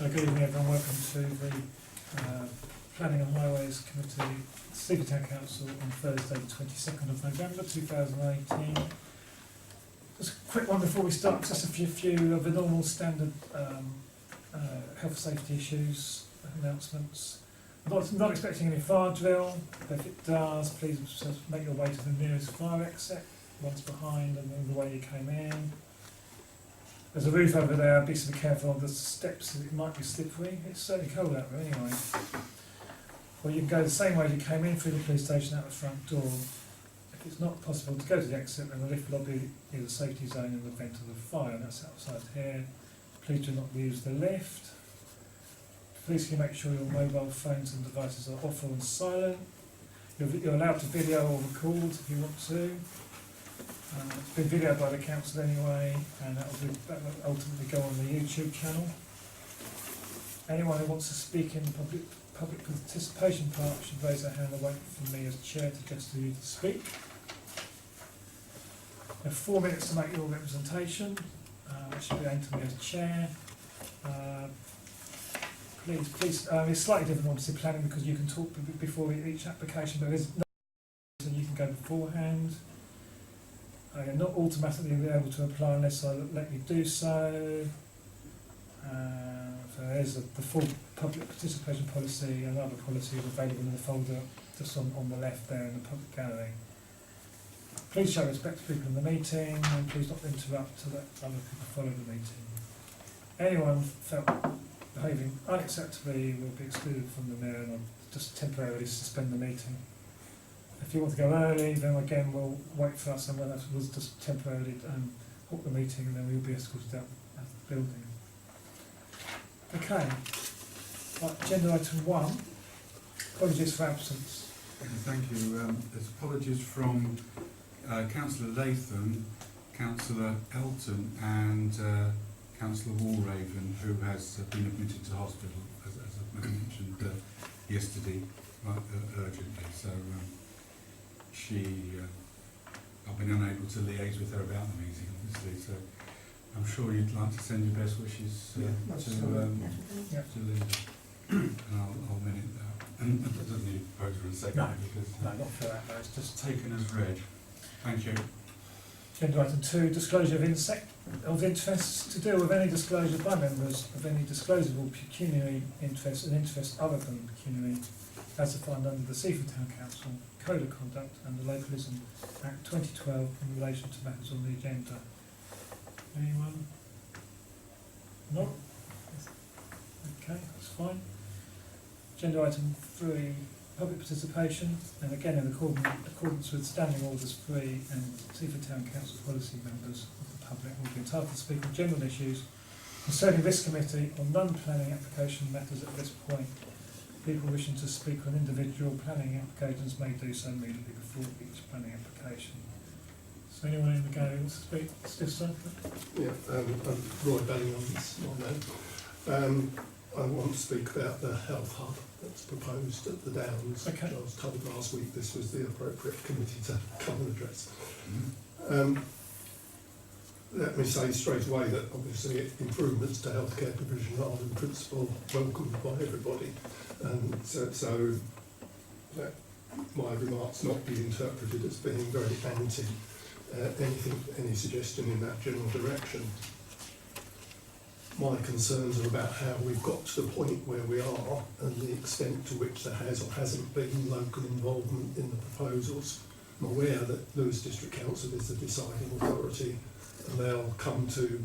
Good evening everyone, welcome to the Planning and Highways Committee, Sleaford Town Council on Thursday the 22nd of November 2018. Just a quick one before we start, just a few of the normal standard health safety issues, announcements. I'm not expecting any fire drill, but if it does, please make your way to the nearest fire exit, one's behind and then the way you came in. There's a roof over there, be careful of the steps, it might be slippery. It's certainly cold out there anyway. Or you can go the same way you came in through the police station out the front door. If it's not possible to go to the exit, then the lift lobby is a safety zone in the event of a fire, and that's outside here. Please do not use the lift. Please can you make sure your mobile phones and devices are off or on silent. You're allowed to video or record if you want to. It's been videoed by the council anyway, and that will ultimately go on the YouTube channel. Anyone who wants to speak in the public participation part should raise their hand and wait for me as chair to gesture you to speak. You have 4 minutes to make your representation. That should be aimed to me as chair. Please, it's slightly different obviously planning because you can talk before each application, but there's no reason you can go beforehand. You're not automatically able to apply unless I let you do so. So there's the full public participation policy and other policies available in the folder just on the left there in the public gallery. Please show respect to people in the meeting and please not interrupt to let other people follow the meeting. Anyone felt behaving unacceptably will be excluded from the mayor and I'll just temporarily suspend the meeting. If you want to go early, then again we'll wait for someone else. We'll just temporarily halt the meeting and then we'll be escorted out of the building. Okay. Right, agenda item 1. Apologies for absence. Thank you. There's apologies from Councillor Latham, Councillor Elton and Councillor Walraven, who has been admitted to hospital, as I mentioned yesterday, urgently. So I've been unable to liaise with her about the meeting, obviously, so I'm sure you'd like to send your best wishes to Linda. And I'll minute that. And it doesn't need a proposal in a second, because No, not for that, no, it's just taken as read. Thank you. agenda item 2, disclosure of interest to deal with any disclosure by members of any disclosable pecuniary interest and interest other than pecuniary as defined under the Sleaford Town Council Code of Conduct and the Localism Act 2012 in relation to matters on the agenda. Anyone? No? Okay, that's fine. Agenda item 3, public participation, and again in accordance with Standing Orders 3 and Sleaford Town Council policy, members of the public will be entitled to speak on general issues concerning this committee on non-planning application matters at this point. People wishing to speak on individual planning applications may do so immediately before each planning application. So anyone in the gallery wants to speak? Sister? Yeah, I'm Roy Bellingham's my name. I want to speak about the health hub that's proposed at the Downs. Okay. I was told last week this was the appropriate committee to come and address. Let me say straight away that obviously improvements to healthcare provision are in principle welcomed by everybody, and so that my remarks not be interpreted as being very anti any suggestion in that general direction. My concerns are about how we've got to the point where we are and the extent to which there has or hasn't been local involvement in the proposals. I'm aware that Lewes District Council is the deciding authority and they'll come to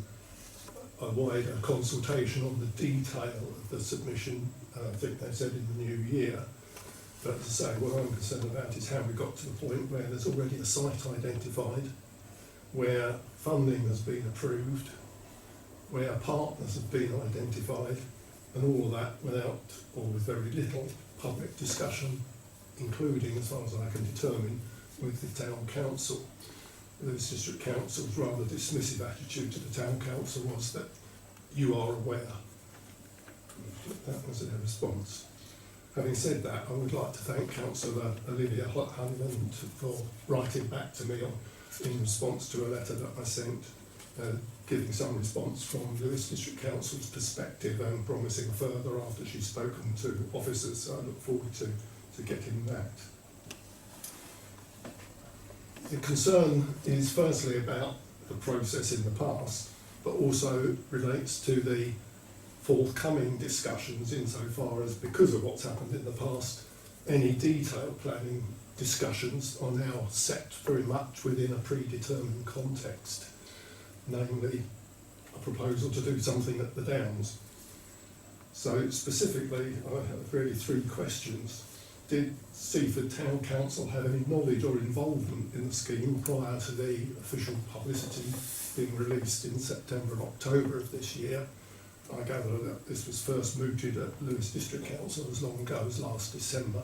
a wider consultation on the detail of the submission, I think they said in the new year. But to say, what I'm concerned about is how we got to the point where there's already a site identified, where funding has been approved, where partners have been identified, and all of that without or with very little public discussion, including, as far as I can determine, with the Town Council. The District Council's rather dismissive attitude to the Town Council was that you are aware. That was their response. Having said that, I would like to thank Councillor Olivia Honeyman for writing back to me in response to a letter that I sent giving some response from Lewes District Council's perspective and promising further after she's spoken to officers. So I look forward to getting that. The concern is firstly about the process in the past, but also relates to the forthcoming discussions insofar as, because of what's happened in the past, any detailed planning discussions are now set very much within a predetermined context, namely a proposal to do something at the Downs. So specifically, I have really three questions. Did Seaford Town Council have any knowledge or involvement in the scheme prior to the official publicity being released in September and October of this year? I gather that this was first mooted at Lewes District Council as long ago as last December.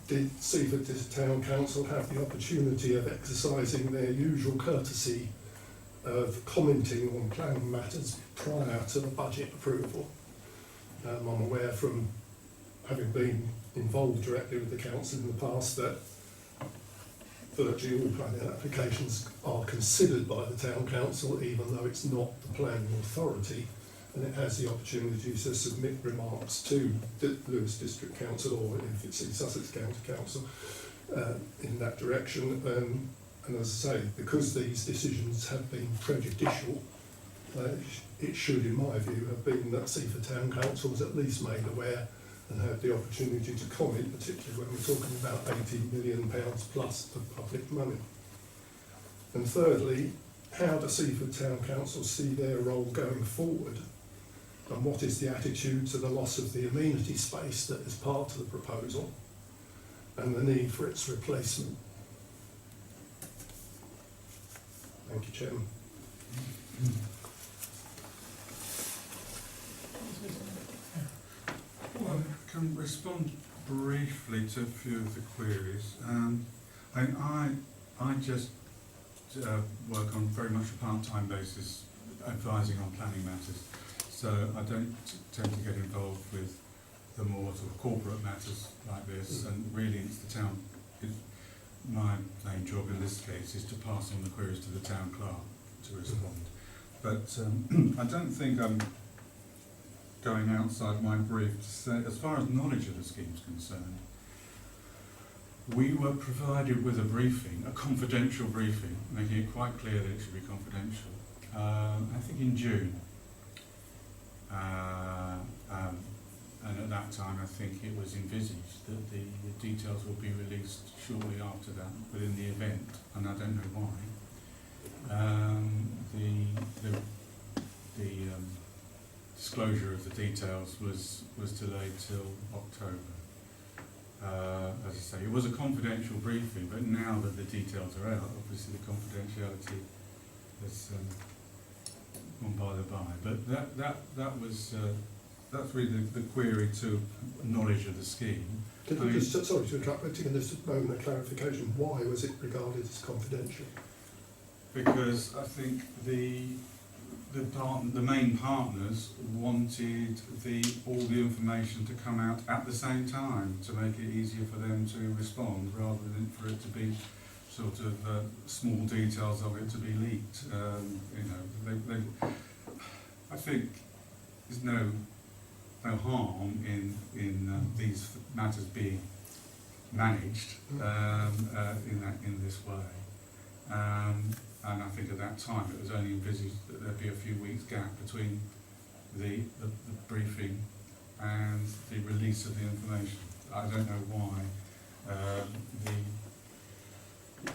Did Seaford Town Council have the opportunity of exercising their usual courtesy of commenting on planning matters prior to the budget approval? I'm aware from having been involved directly with the council in the past that virtually all planning applications are considered by the town council, even though it's not the planning authority, and it has the opportunity to submit remarks to the Lewes District Council, or if it's in Sussex County Council, in that direction. And as I say, because these decisions have been prejudicial, it should, in my view, have been that Seaford Town Council was at least made aware and had the opportunity to comment, particularly when we're talking about £18 million plus of public money. And thirdly, how does Seaford Town Council see their role going forward? And what is the attitude to the loss of the amenity space that is part of the proposal and the need for its replacement? Thank you, Chairman. Well, I can respond briefly to a few of the queries. I just work on very much a part-time basis, advising on planning matters. So I don't tend to get involved with the more sort of corporate matters like this. And really, it's the town. My main job in this case is to pass on the queries to the town clerk to respond. But I don't think I'm going outside my brief to say, as far as knowledge of the scheme is concerned, we were provided with a briefing, a confidential briefing, making it quite clear that it should be confidential, I think in June. And at that time I think it was envisaged that the details would be released shortly after that, but in the event, and I don't know why, the disclosure of the details was delayed till October. As I say, it was a confidential briefing, but now that the details are out, obviously the confidentiality has gone by the by. But that was that's really the query to knowledge of the scheme. Sorry to interrupt, but taking this moment of clarification, why was it regarded as confidential? Because I think the main partners wanted all the information to come out at the same time to make it easier for them to respond, rather than for it to be sort of small details of it to be leaked. I think there's no harm in these matters being managed in this way. And I think at that time it was only envisaged that there'd be a few weeks gap between the briefing and the release of the information. I don't know why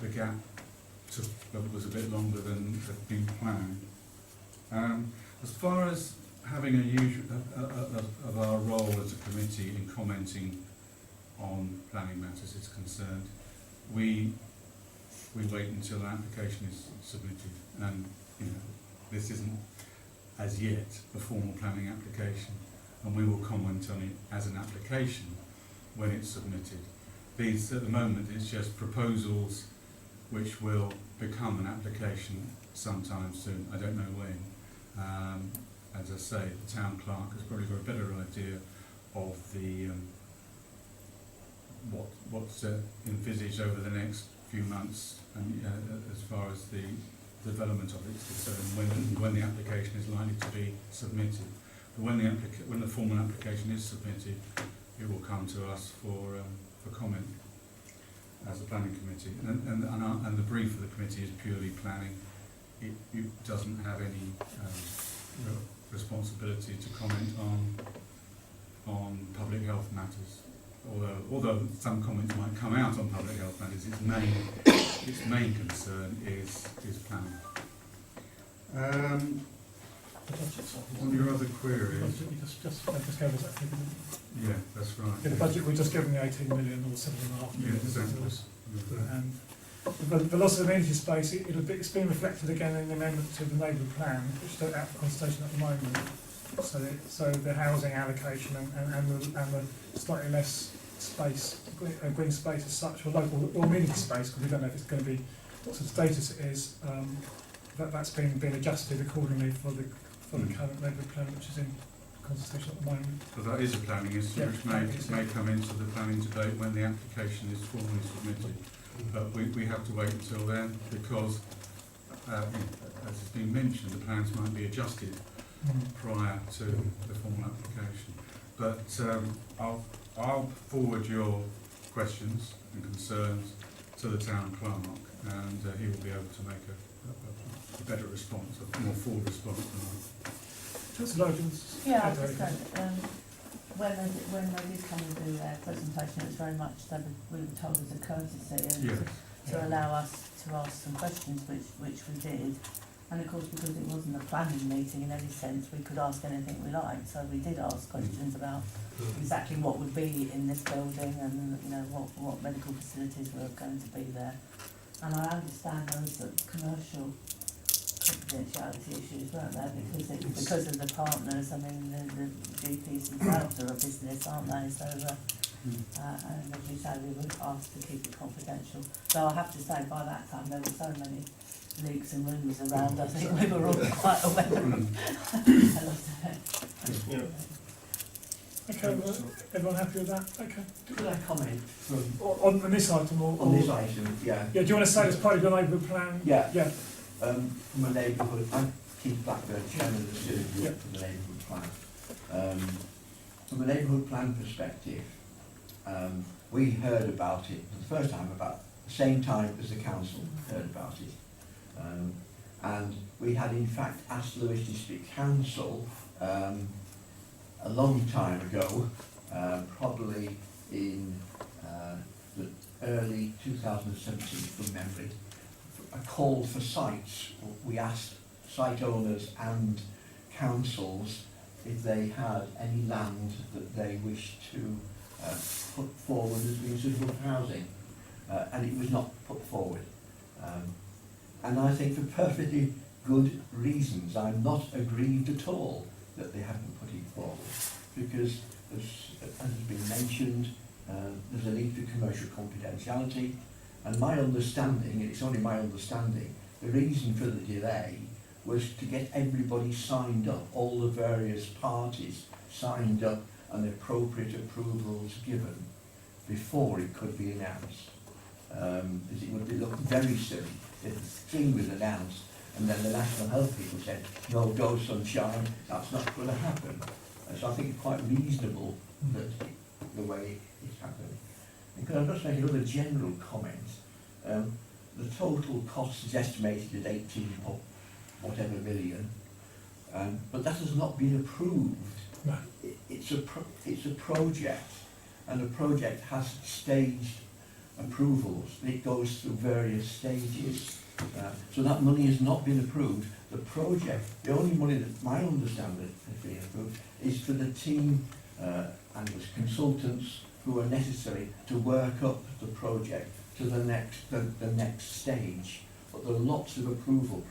the gap was a bit longer than had been planned. As far as having of our role as a committee in commenting on planning matters is concerned, we wait until an application is submitted, and this isn't as yet a formal planning application, and we will comment on it as an application when it's submitted. These at the moment it's just proposals which will become an application sometime soon. I don't know when. As I say, the town clerk has probably got a better idea of the what's envisaged over the next few months, and as far as the development of it to determine when the application is likely to be submitted. But when the formal application is submitted, it will come to us for comment as a planning committee. And the brief of the committee is purely planning. It doesn't have any responsibility to comment on public health matters. Although some comments might come out on public health matters, its main concern is planning. The budget's on. On your other queries, Budget, we just gave us that figure, didn't we? yeah, that's right. Yeah, the budget, we just given the 18 million or 7.5 million. Yeah, exactly. It was. Yeah. And the loss of amenity space, it's been reflected again in the amendment to the neighbourhood plan, which is out for consultation at the moment. So the housing allocation and the slightly less space, green space as such, or local or amenity space, because we don't know if it's going to be what sort of status it is. That's been adjusted accordingly for the current neighbourhood plan, which is in consultation at the moment. But that is a planning issue, Yeah, which that is, may come into the planning debate when the application is formally submitted. But we have to wait until then, because, as has been mentioned, the plans might be adjusted prior to the formal application. But I'll forward your questions and concerns to the town clerk, and he will be able to make a better response, a more full response than I. Councillor Logan's. Yeah, I just said, when they did come and do their presentation, it was very much, we were told as a courtesy and Yes. to allow us to ask some questions, which we did. And of course, because it wasn't a planning meeting in any sense, we could ask anything we liked, so we did ask questions about exactly what would be in this building and, you know, what medical facilities were going to be there. And I understand those commercial confidentiality issues, weren't there, because of the partners. I mean, the GPs themselves are a business, aren't they? So, and as you say, we were asked to keep it confidential. So I have to say, by that time, there were so many leaks and rumours around, I think we were all quite aware of it. Okay, well, everyone happy with that? Okay. Could I comment On this item or? on this item? Yeah. Yeah, do you want to say it's part of your neighbourhood plan? Yeah. Yeah. From a neighbourhood, I'm Keith Blackburn, chairman of the steering group for the neighbourhood plan. From a neighbourhood plan perspective, we heard about it for the first time about the same time as the council heard about it. And we had in fact asked Lewes District Council a long time ago, probably in the early 2017 from memory, a call for sites. We asked site owners and councils if they had any land that they wished to put forward as being suitable for housing, and it was not put forward. And I think for perfectly good reasons, I'm not aggrieved at all that they haven't put it forward, because as has been mentioned, there's a need for commercial confidentiality, and my understanding, and it's only my understanding, the reason for the delay was to get everybody signed up, all the various parties signed up and the appropriate approvals given before it could be announced. As it would look very silly if the thing was announced and then the National Health people said, no, go sunshine, that's not going to happen. So I think it's quite reasonable that the way it's happening. And could I just make another general comment? The total cost is estimated at 18 or whatever million, but that has not been approved. No. It's a project, and the project has staged approvals. It goes through various stages. So that money has not been approved. The project, the only money that my understanding has been approved is for the team and the consultants who are necessary to work up the project to the next stage. But there are lots of approval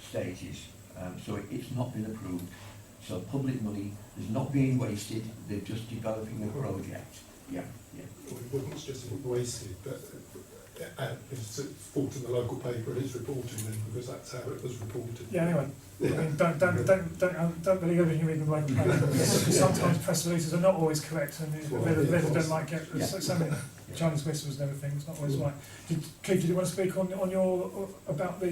stages, so it's not been approved. So public money is not being wasted, they're just developing a project. Yeah. Well, it wasn't just wasted, but it's fought in the local paper and it's reported then, because that's how it was reported. Yeah, anyway, I mean, don't believe everything you read in the local paper, because sometimes press releases are not always correct, and the resident might get so many Chinese whispers and everything, it's not always right. Keith, did you want to speak on your, about the,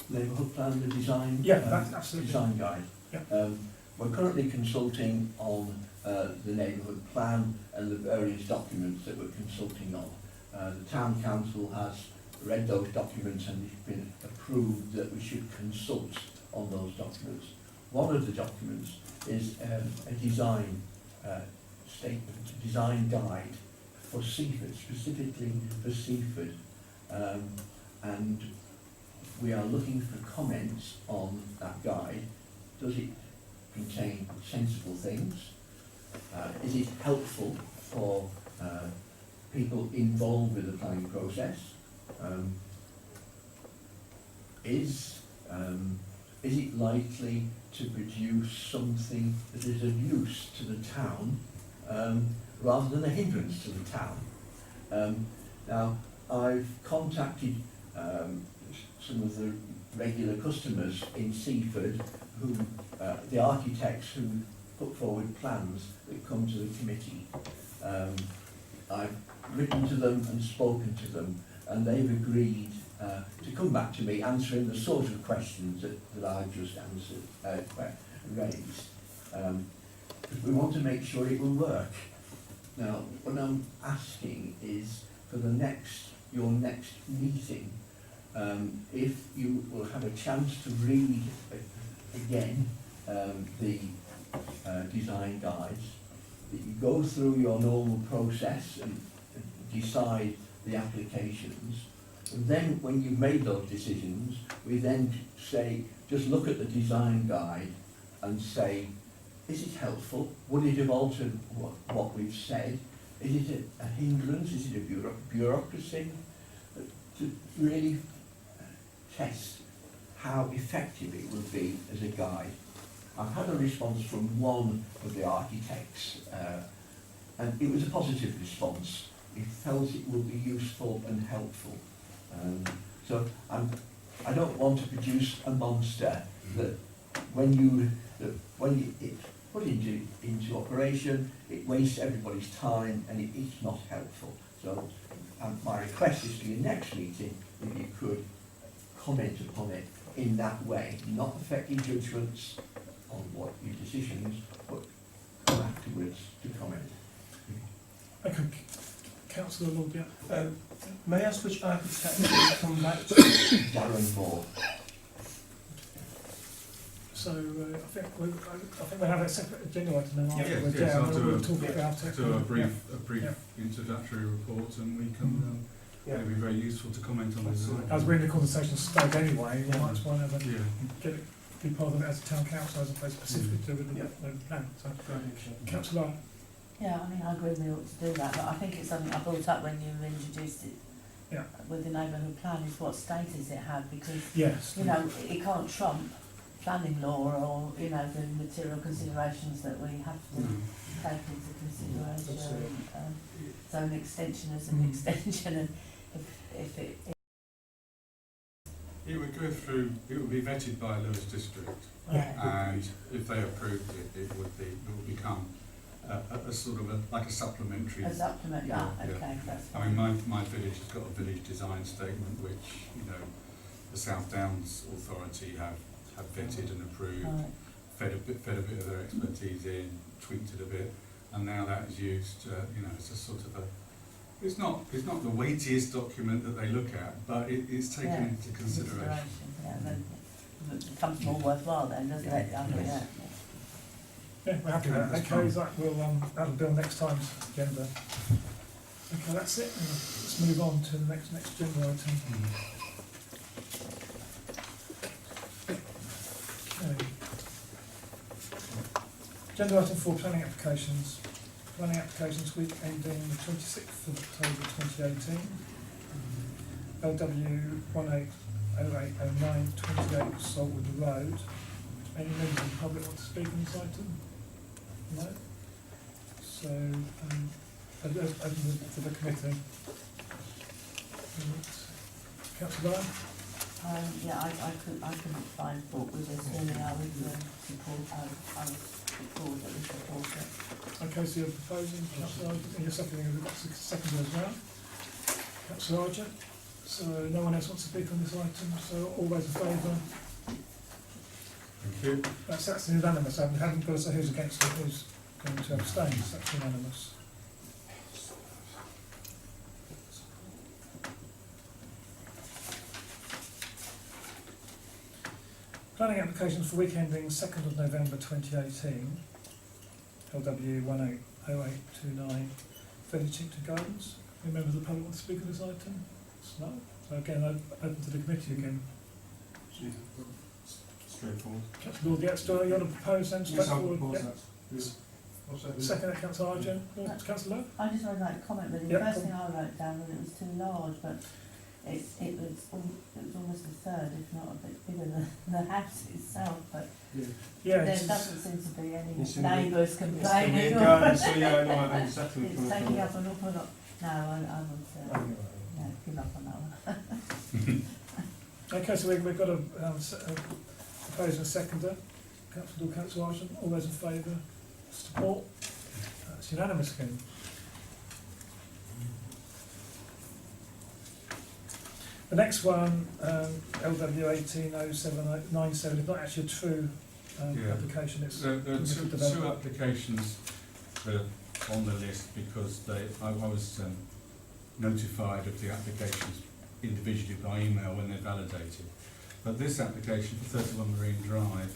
Neighbourhood plan, the design. yeah, that's absolutely. Design guide. Yeah. We're currently consulting on the neighbourhood plan and the various documents that we're consulting on. The town council has read those documents and it's been approved that we should consult on those documents. One of the documents is a design statement, a design guide for Seaford, specifically for Seaford, and we are looking for comments on that guide. Does it contain sensible things? Is it helpful for people involved with the planning process? Is it likely to produce something that is of use to the town rather than a hindrance to the town? Now, I've contacted some of the regular customers in Seaford, who the architects who put forward plans that come to the committee. I've written to them and spoken to them, and they've agreed to come back to me answering the sort of questions that I've just raised. Because we want to make sure it will work. Now, what I'm asking is for your next meeting, if you will have a chance to read again the design guides, that you go through your normal process and decide the applications, and then when you've made those decisions, we then say, just look at the design guide and say, is it helpful? Would it have altered what we've said? Is it a hindrance? Is it a bureaucracy? To really test how effective it will be as a guide. I've had a response from one of the architects, and it was a positive response. He felt it will be useful and helpful. So I don't want to produce a monster that when it's put into operation, it wastes everybody's time and it's not helpful. So my request is for your next meeting, if you could comment upon it in that way, not affecting judgments on what your decisions, but come afterwards to comment. Okay, Councillor Lord, yeah. May I ask which architect from that? Darren Moore. So I think we have a separate agenda item now. Yes, After we're yes, down, I'll do we'll a- talk about it. Do a brief Yeah. introductory report, and we can, it'll be very useful to comment on this. As we're in the conversation stage anyway, we might as well have a, Yeah. get it, be part of it as a town council as opposed specifically to with the plan. So, Councillor, Yeah, I mean, I agree we ought to do that, but I think it's something I brought up when you introduced it Yeah. with the neighbourhood plan, is what status it had, because, yes. you know, it can't trump planning law or, you know, the material considerations that we have to take into consideration. So an extension is an extension, and if it It would go through, it would be vetted by Lewis District, Yeah. and if they approved it, it would become a sort of like a supplementary. a supplement, Yeah, that, yeah. okay, that's I fine. mean, my village has got a village design statement which, you know, the South Downs Authority have vetted and approved, Right. fed a bit of their expertise in, tweaked it a bit, and now that is used, you know, as a sort of a, it's not the weightiest document that they look at, but it's taken Yeah, into consideration. Yeah, then it becomes more worthwhile then, doesn't it? I mean, yeah. Yeah, we're happy with that. Okay, Zach, that'll be on next time's agenda. Okay, that's it. Let's move on to the next agenda item. Okay. Agenda item 4, planning applications. Planning applications week ending the 26th of October 2018. LW 180809 28 Saltwood Road. Any members of the public want to speak on this item? No? So, open to the committee. Councillor Ryan? Yeah, I couldn't find fault with this, really, I would support, I would support that we support it. Okay, so you're proposing, Councillor, and you're seconding as well? Councillor Archer. So no one else wants to speak on this item, so all those in favour? Thank you. That's unanimous. I haven't got to say who's against it, who's going to abstain, so that's unanimous. Planning applications for week ending 2nd of November 2018, LW 180829, Fairly Chinkton Gardens. Any members of the public want to speak on this item? It's not. So again, open to the committee again. Straightforward. Councillor Lord, yes, do you want to propose then? Yes, I'll Straightforward, propose yeah. that. Yes. I'll second it. Second, Councillor Archer. Councillor Lowe? I just would like to comment really, the Yeah, first go thing I wrote down was it was too large, but it was almost a third, if not a bit bigger than the house itself, but Yeah. Yeah, there it's, doesn't seem to be any It's in the- neighbours It's gonna be complaining. a garden, so yeah, I know, I know exactly what It's you're taking coming up an awful lot. No, I would, no, give up on that one. okay, so we've got a proposer and seconder. Councillor Archer, all those in favour? Support? That's unanimous again. The next one, LW 180797, is not actually a true Yeah. application, it's There are permitted two development. applications that are on the list because I was notified of the applications individually by email when they're validated. But this application for 31 Marine Drive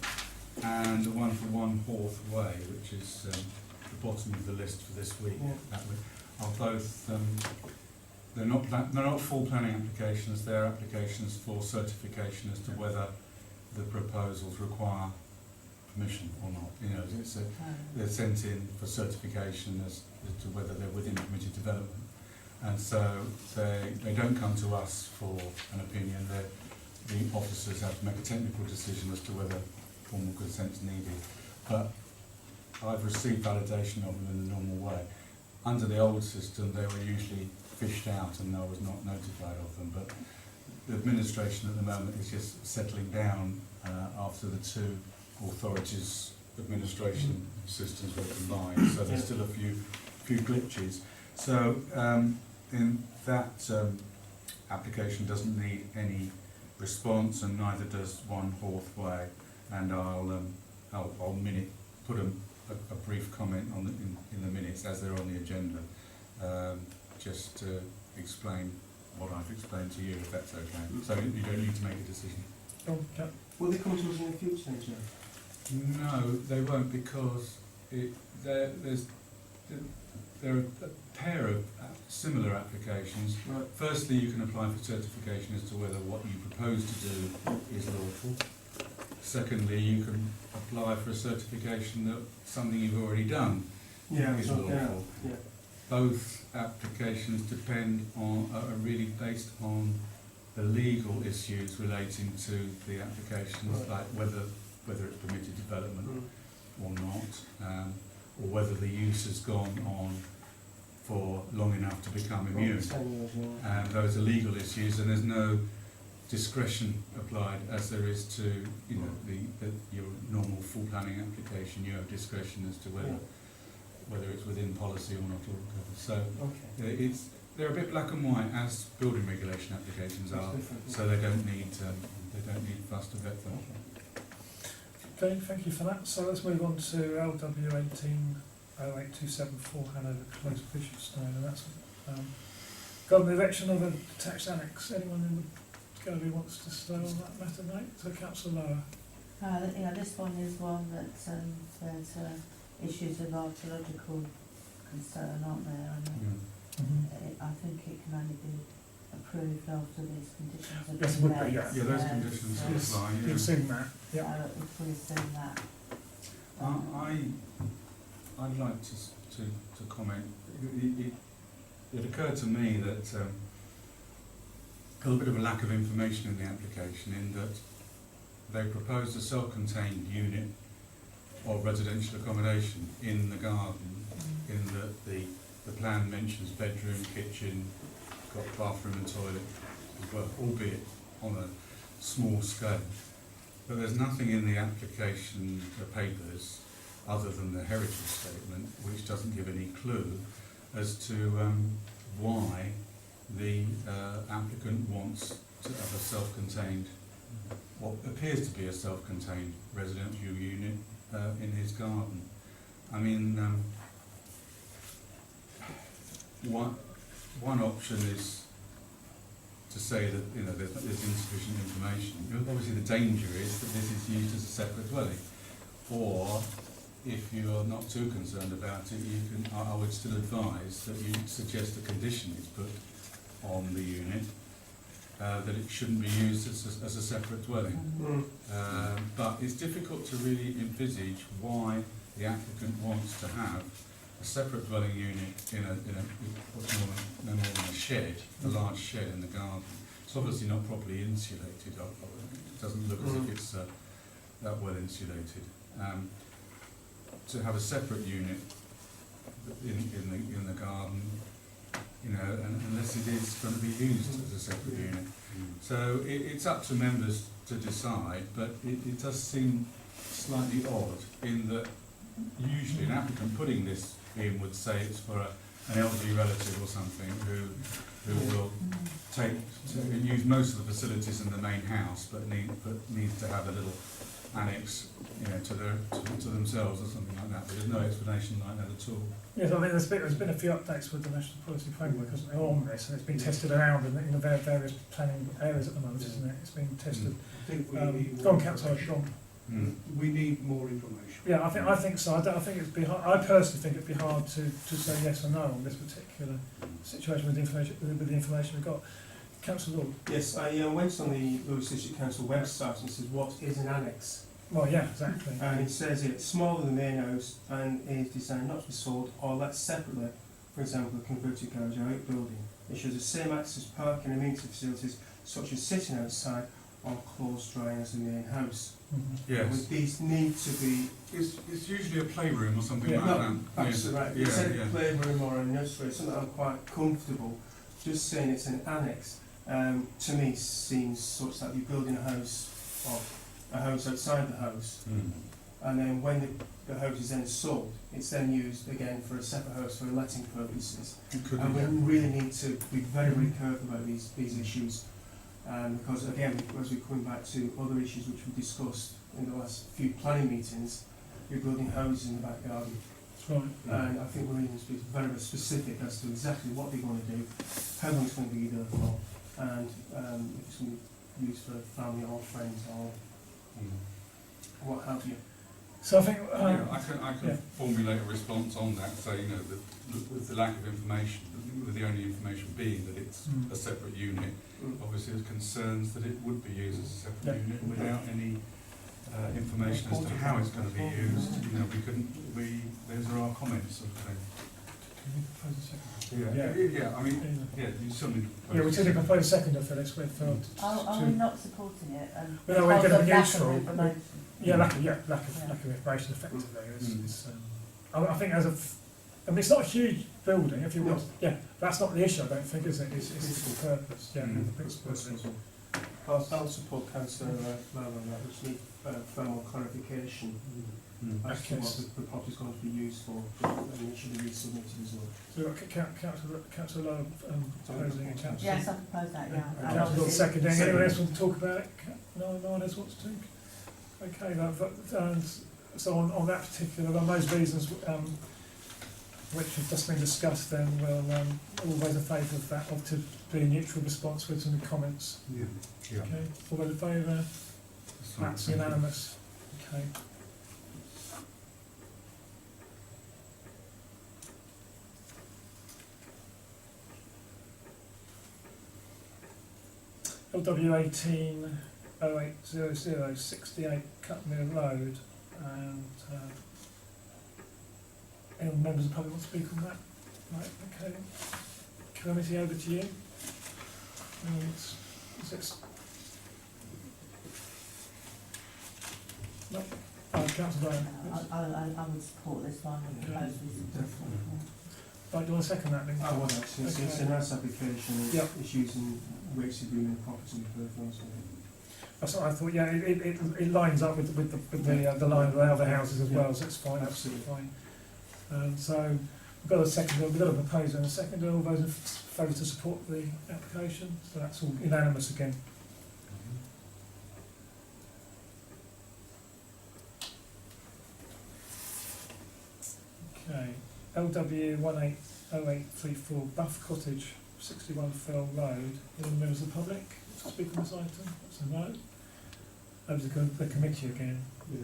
and the one for 1 Horth Way, which is the bottom of the list for this week, Yeah. are both, they're not full planning applications, they're applications for certification as to whether the proposals require permission or not. You know, they're sent in for certification as to whether they're within permitted development. And so they don't come to us for an opinion. The officers have to make a technical decision as to whether formal consent's needed. But I've received validation of them in the normal way. Under the old system, they were usually fished out and I was not notified of them. But the administration at the moment is just settling down after the two authorities' administration systems were combined. So there's still a few glitches. So in that application doesn't need any response, and neither does 1 Horth Way. And I'll put a brief comment on in the minutes as they're on the agenda, just to explain what I've explained to you, if that's okay. So you don't need to make a decision. Will they come to us in the future, Joe? No, they won't, because there are a pair of similar applications. Right. Firstly, you can apply for certification as to whether what you propose to do is lawful. Secondly, you can apply for a certification that something you've already done Yeah, is so, lawful. yeah. Both applications are really based on the legal issues relating to the applications, Right. like whether it's permitted development Mm. or not, or whether the use has gone on for long enough to become immune. 10 years, yeah. And those are legal issues, and there's no discretion applied as there is to your normal full planning application. You have discretion as to whether it's within policy or not. So Okay. they're a bit black and white, as building regulation applications That's are. different. So they don't need us to vet them. Okay, thank you for that. So let's move on to LW 180827 Hanover Close, Bishopstone, and that's got the erection of a detached annex. Anyone in the gallery wants to stay on that matter, mate? So Councillor Lower. This one is one that there's issues of archaeological concern, aren't there? And I think it can only be approved after these conditions have Yes, it been would be, met. yeah. Yeah, those conditions so- will Yes, apply. you've seen that. So Yeah. if we assume that. I'd like to comment. It occurred to me that a little bit of a lack of information in the application, in that they proposed a self-contained unit of residential accommodation in the garden, in that the plan mentions bedroom, kitchen, got bathroom and toilet as well, albeit on a small scale. But there's nothing in the application, the papers, other than the heritage statement, which doesn't give any clue as to why the applicant wants to have a self-contained, what appears to be a self-contained residential unit in his garden. I mean, one option is to say that there's insufficient information. Obviously, the danger is that this is used as a separate dwelling, or if you're not too concerned about it, I would still advise that you suggest a condition is put on the unit that it shouldn't be used as a separate dwelling. But it's difficult to really envisage why the applicant wants to have a separate dwelling unit in what's no more than a shed, a large shed in the garden. It's obviously not properly insulated. It doesn't look as if it's that well insulated. To have a separate unit in the garden, unless it is going to be used as a separate unit. So it's up to members to decide, but it does seem slightly odd in that usually an applicant putting this in would say it's for an elderly relative or something who will use most of the facilities in the main house, but needs to have a little annex, to themselves or something like that. But there's no explanation like that at all. Yes, I mean, there's been a few updates with the National Policy Framework on this, and it's been tested around in the various planning areas at the moment, isn't it? It's been tested. I think we need Go on, more Councillor, information. We need more information. Yeah, I think so. I think it'd be hard, I personally think it'd be hard to say yes or no on this particular situation with the information we've got. Councillor Lord. Yes, I went on the Lewis District Council website and said, what is an annex? Well, yeah, exactly. And it says it's smaller than the main house and is designed not to be sold or let separately, for example, a converted garage or outbuilding. It shows the same access, parking and amenity facilities such as sitting outside or clothes drying as the main house. Yes. These need to be... It's usually a playroom or something Yeah, like No, that. absolutely right. Yeah, It said yeah. playroom or a nursery, something I'm quite comfortable. Just saying it's an annex, to me seems such that you're building a house or a house outside the house, and then when the house is then sold, it's then used again for a separate house for letting purposes. It could And be. we really need to be very, very careful about these issues, because again, as we're coming back to other issues which we discussed in the last few planning meetings, you're building houses in the back garden. That's right. And I think we need to be very, very specific as to exactly what they're going to do, how long it's going to be there for, and if it's going to be used for family or friends or what have you. So I think I can formulate a response on that, say, with the lack of information, with the only information being that it's a separate unit, obviously there's concerns that it would be used as a separate unit without any information as to how it's going to be used. Those are our comments sort of thing. I mean, you still need to propose. Yeah, we did propose a seconder for this. Are we not supporting it? Well, no, we're because going to of be lack of neutral. information? Lack of information effectively. I think it's not a huge building, if you will. Yeah, that's not the issue, I don't think, is it? It's the purpose. Yeah, the principle. I'll support Councillor Lowe on that, which needs further clarification as to what the property is going to be used for, and it should be resubmitted as well. So we've got Councillor Lowe proposing a councillor. Yes, I propose that, yeah. And Councillor obviously- seconding. Anyone else want to talk about it? No one else wants to? Okay, and so on that particular, on those reasons which have just been discussed, then we'll all those in favour of that, of to be a neutral response with some comments. Yeah. Okay, all those in favour? That's unanimous. Okay. LW 180800 68 Cutmere Road, and any members of the public want to speak on that? Right, okay. Committee, over to you. No, Councillor Brown. I would support this one, and propose we support this one. Right, do you want to second that then? I would actually, it's a nice application, Yep. it's using rates agreement property for also. That's what I thought, yeah, it lines up with the line of the other houses as well, so it's fine, absolutely fine. And so, we've got a second, we've got a proposer and a second, all those in favour to support the application, so that's all unanimous again. Okay, LW 180834 Buff Cottage, 61 Fell Road. Any members of the public to speak on this item? That's a no. Over to the committee again. Yeah.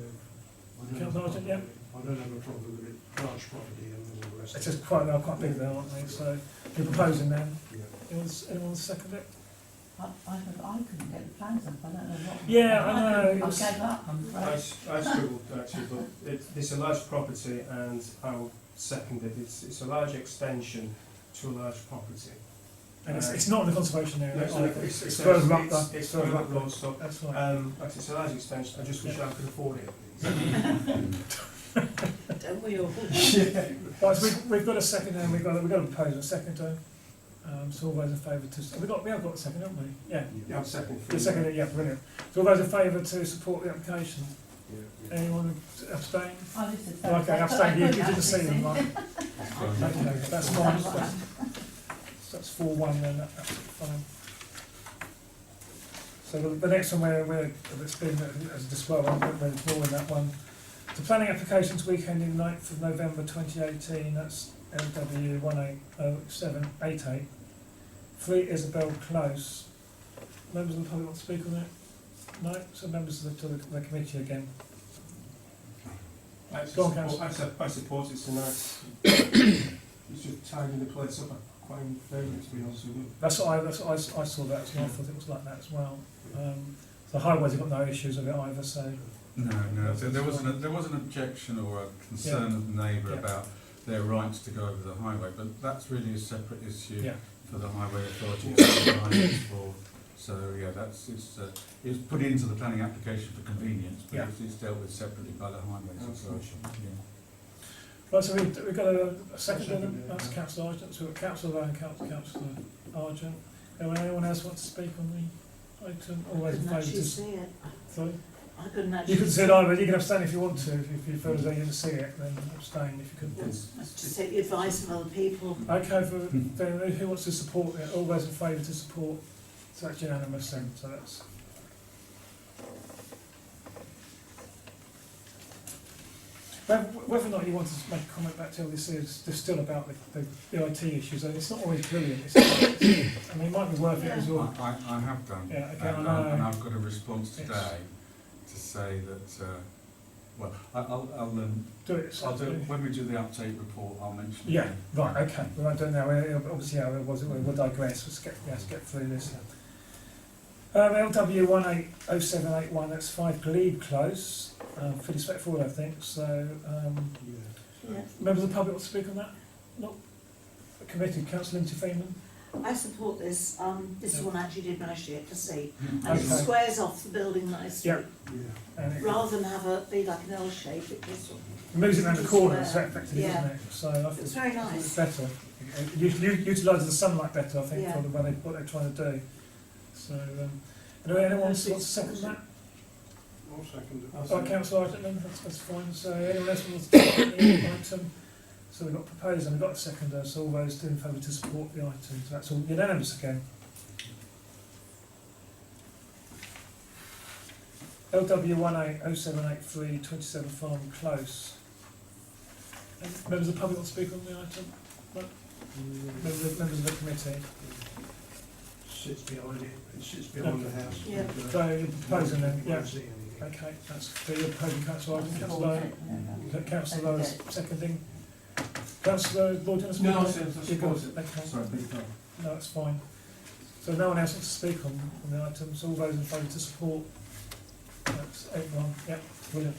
Councillor Argent, yeah. I don't have a problem with it, large property and all the rest. It's just quite, they're quite big there, aren't they? So you're proposing then? Yeah. Anyone second it? I couldn't get the plans up, I don't know what. Yeah, I know, I it's- gave up, I'm I afraid. struggled actually, but it's a large property and I will second it. It's a large extension to a large property. And it's not in the conservation area. No, It's further up the. It's further up Lordstock. That's right. Like it's a large extension. I just wish I could afford it. Don't we all? Right, so we've got a second and we've got a proposer, a seconder. So all those in favour to, we have got a second, haven't we? Yeah. Yeah, I'm second. The second, yeah, brilliant. So all those in favour to support the application? Yeah. Anyone abstain? I listed Oh, okay, those. abstain, you I couldn't didn't see actually them, right? Okay, that's fine. That's 4-1 then, that's fine. So the next one where it's been, as described, we're ignoring that one. The planning applications weekend in 9th of November 2018, that's LW 180788. 3 Isabel Close. Members of the public want to speak on that? No? So members of the committee again. I Go on, Councillor. support it's a nice. It's just tidying the place up. I'm quite in favour, to be honest with you. That's what I saw that as well, I thought it was like that as well. The highways have got no issues with it either, so. No, there was an objection or a concern of the neighbour Yeah. about their rights to go over the highway, but that's really a separate issue Yeah. for the highway authority to provide for. So yeah, it's put into the planning application for convenience, but Yeah. it's dealt with separately by the highways authority. Yeah. Right, so we've got a second then, that's Councillor Argent, so we've got Councillor Rowe and Councillor Argent. Anyone else want to speak on the item? All I those in couldn't favour actually to, see it. sorry? I couldn't actually. You can see it either, you can abstain if you want to, if you feel as though you didn't see it, then abstain if you couldn't. Just take the advice of other people. Okay, then who wants to support it? All those in favour to support, so that's unanimous then, so that's. Whether or not you want to make a comment back to this is just still about the IT issues, and it's not always brilliant. I mean, it might be worth it as well. I have done, Yeah, okay, and I know. I've got a response today to say that. Well, I'll Do it. I'll do it when we do the update report. I'll mention. Yeah, right, okay. We won't do it now. Obviously, yeah, we'll digress. Let's get through this. LW 180781, that's 5 Glebe Close. Pretty straightforward, I think. So, Yeah. members of the public want to speak on that? No. Committee, Councillor Lindsay Freeman. I support this. This one I actually did manage to get to see. And Okay. it squares off the building nicely. Yeah. Yeah. And it Rather than have it be like an L shape, it just, moves it around the corner, Square. effectively, Yeah. doesn't it? So I think it's very it's nice. better. It utilises the sunlight better, I think, Yeah. for what they're trying to do. So, anyone wants to second that? I'll second it. Right, Councillor Argent, then, that's fine. So anyone else wants to support the item? So we've got proposed and we've got a seconder, so all those in favour to support the item. So that's all unanimous again. LW 180783 27 Farm Close. Members of the public want to speak on the item? Members of the committee? Sits behind it, it sits behind the house. Yeah. So you're proposing then, yeah. Won't see anything. Okay, that's for your proposing, Councillor Argent, Support Councillor it, yeah. Councillor Lowe is seconding. Councillor Lord, do you want to speak? No, on I it? support You're good, it. okay. Sorry, beg your pardon. No, that's fine. So no one else wants to speak on the item, so all those in favour to support? That's 8-1, yeah, brilliant.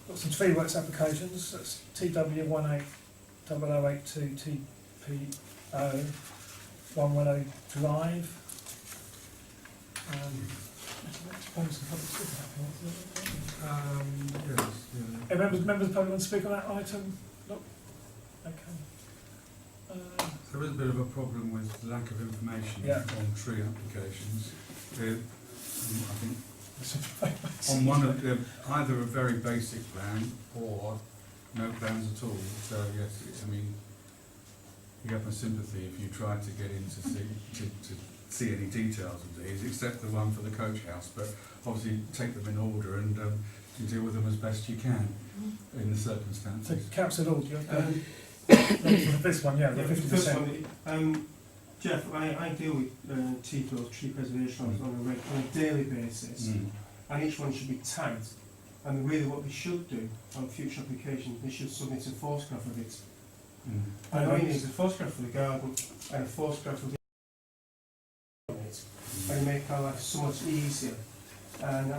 Got some tree works applications, that's TW 180082 TPO 110 Drive. Members of the public want to speak on that item? No? Okay. There is a bit of a problem with lack of information Yeah. on tree applications. I think On one of the, either a very basic plan or no plans at all. So yes, I mean, you have my sympathy if you try to get in to see any details of these, except the one for the coach house. But obviously, take them in order and you deal with them as best you can in the So circumstances. councillor Lord, you this one, yeah, the The first 50%. one, Jeff, I deal with TPOs, tree preservation on a daily basis, Mm. and each one should be tagged. And really what they should do on future applications, they should submit a photograph of it. Mm. And all you need is a photograph of the garden and a photograph of the on it, and it make our life so much easier. And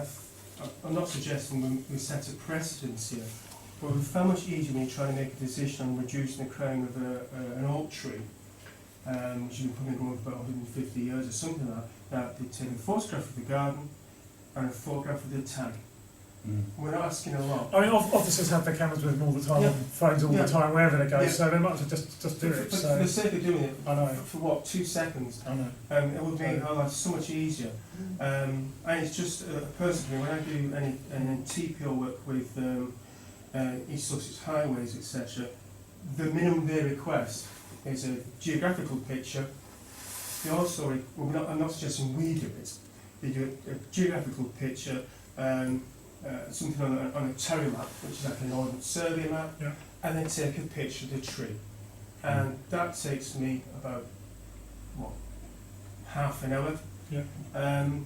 I'm not suggesting we set a precedence here, but it's so much easier when you're trying to make a decision on reducing the crown of an oak tree, which has been probably growing for about 150 years or something like that. They take a photograph of the garden and a photograph of the tag. Mm. We're not asking a lot. I mean, officers have their cameras with them all the time, Yeah. and phones all Yeah. the time, wherever they go, Yeah. so they might as well just do it. For So the sake of doing it, I know, for what, 2 seconds, I know. it would make our life so much easier. And it's just personally, when I do any TPO work with East Sussex highways, etc., the minimum they request is a geographical picture. They also, I'm not suggesting we do it, they do a geographical picture, something on a terry map, which is like an ordnance survey map, Yeah. and then take a picture of the tree. And that takes me about, what, half an hour. Yeah. And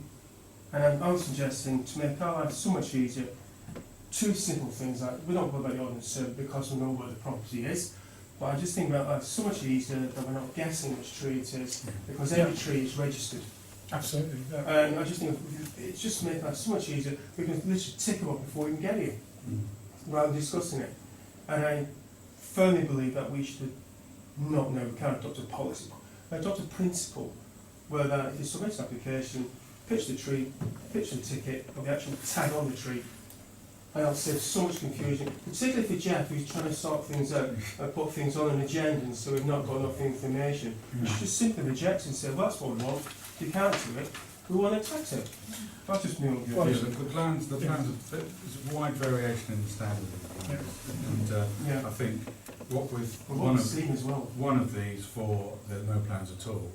I'm suggesting, to make our life so much easier, 2 simple things, like we don't go about the ordnance survey because we know where the property is, but I just think about life so much easier that we're not guessing which tree it is, because every tree is registered. Absolutely. Yeah. And I just think it's just made life so much easier. We can literally tick them up before we even get here, Mm. rather than discussing it. And I firmly believe that we should not know, we can't adopt a policy, but adopt a principle where that if you submit an application, pitch the tree, pitch the ticket, or the actual tag on the tree, and that'll save so much confusion, particularly for Jeff, who's trying to sort things out and put things on an agenda, and so we've not got enough information. We should just simply reject it and say, well, that's what we want, if you can't do it, we want to tax it. That's just me on the Well, idea. the plans, there's a wide variation in the standard of the plans. And Yeah. I think what with We've one all of seen as well. one of these for the no plans at all.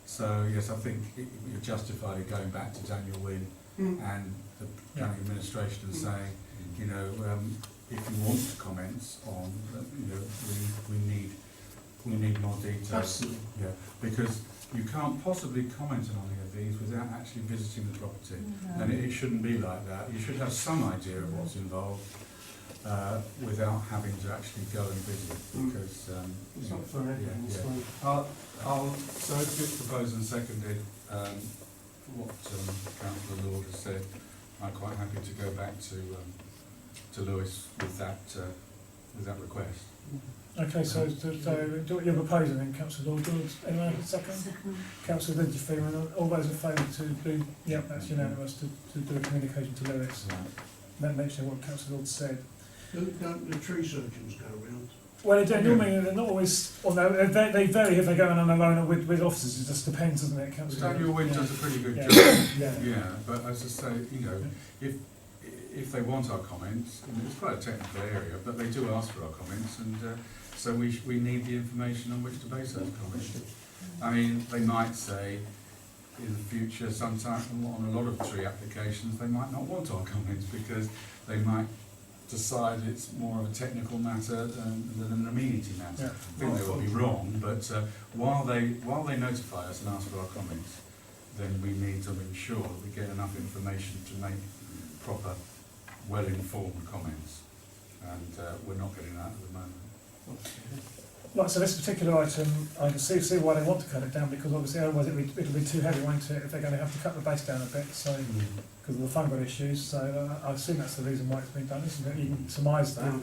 So yes, I think you're justified in going back to Daniel Wynne and the planning administration and saying, you know, if you want comments on, you know, we need more details. Absolutely. Yeah, because you can't possibly comment on any of these without actually visiting the property. And it shouldn't be like that. You should have some idea of what's involved without having to actually go and visit, because It's not for everyone, it's yeah. So it's been proposed and seconded, what Councillor Lord has said. I'm quite happy to go back to Lewis with that request. Okay, so do what you're proposing then, councillor Lord. Anyone have a second? Councillor Lindsay Freeman, all those in favour to do, yeah, that's unanimous, to do a communication to Lewis. Right. Then mention what councillor Lord said. Don't the tree surgeons go around? Well, they do, normally they're not always, or no, they vary if they're going on their own or with officers, it just depends, doesn't it, councillor? Daniel Wynne Yeah. does a pretty good Yeah. job. Yeah. Yeah, but as I say, you know, if they want our comments, I mean, it's quite a technical area, but they do ask for our comments, and so we need the information on which to base those comments. I mean, they might say in the future, sometime on a lot of tree applications, they might not want our comments because they might decide it's more of a technical matter than an amenity matter. Yeah. I think they will be wrong, but while they notify us and ask for our comments, then we need to ensure that we get enough information to make proper, well-informed comments, and we're not getting that at the moment. Right, so this particular item, I can see why they want to cut it down, because obviously otherwise it'll be too heavy, won't it, if they're going to have to cut the base down a bit, so, because of the fungal issues, so I assume that's the reason why it's been done, isn't it? You can surmise that.